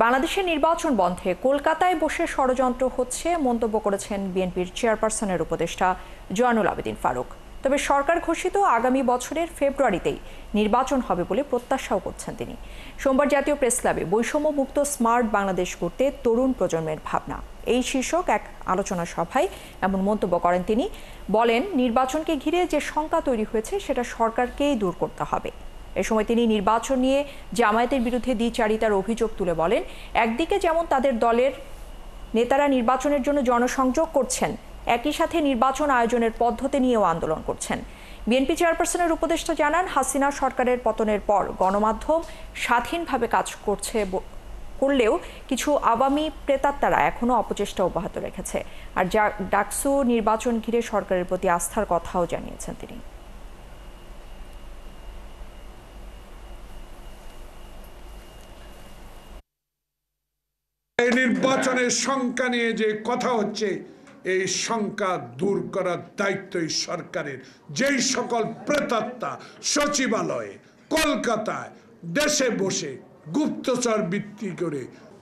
বাংলাদেশের নির্বাচন বন্ধে কলকাতায় বসে ষড়যন্ত্র হচ্ছে মন্তব্য করেছেন বিএনপির চেয়ারপারসনের উপদেষ্টা জয়নুল আবেদিন ফারুক। তবে সরকার ঘোষিত আগামী বছরের ফেব্রুয়ারিতেই নির্বাচন হবে বলে প্রত্যাশাও করছেন তিনি। সোমবার জাতীয় প্রেস ক্লাবে বৈষম্য মুক্ত স্মার্ট বাংলাদেশ গড়তে তরুণ প্রজন্মের ভাবনা এই শীর্ষক এক আলোচনা সভায় এমন মন্তব্য করেন তিনি। বলেন, নির্বাচনকে ঘিরে যে শঙ্কা তৈরি হয়েছে সেটা সরকারকেই দূর করতে হবে। এ সময় তিনি নির্বাচন নিয়ে জামায়াতের বিরুদ্ধে দ্বিচারিতার অভিযোগ তুলে বলেন, একদিকে যেমন তাদের দলের নেতারা নির্বাচনের জন্য জনসংযোগ করছেন, একই সাথে নির্বাচন আয়োজনের পদ্ধতি নিয়েও আন্দোলন করছেন। বিএনপি চেয়ারপারসনের উপদেষ্টা জানান, হাসিনা সরকারের পতনের পর গণমাধ্যম স্বাধীনভাবে কাজ করলেও কিছু আওয়ামী প্রেতাত্মারা এখনও অপচেষ্টা অব্যাহত রেখেছে। আর ডাকসু নির্বাচন ঘিরে সরকারের প্রতি আস্থার কথাও জানিয়েছেন তিনি। এই নির্বাচনের শঙ্কা নিয়ে যে কথা হচ্ছে, এই শঙ্কা দূর করার দায়িত্বই সরকারের। যেই সকল প্রেতাত্মা সচিবালয়ে, কলকাতায়, দেশে বসে গুপ্তচর বৃত্তি করে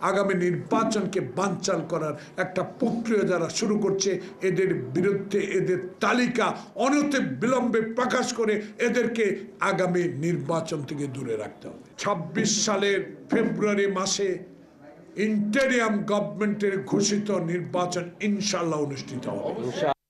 আগামী নির্বাচনকে বানচাল করার একটা প্রক্রিয়া যারা শুরু করছে, এদের বিরুদ্ধে এদের তালিকা অনতি বিলম্বে প্রকাশ করে এদেরকে আগামী নির্বাচন থেকে দূরে রাখতে হবে। ২৬ সালের ফেব্রুয়ারি মাসে ইন্টেরিয়াম গভর্নমেন্টের ঘোষিত নির্বাচন ইনশাআল্লাহ অনুষ্ঠিত হবে।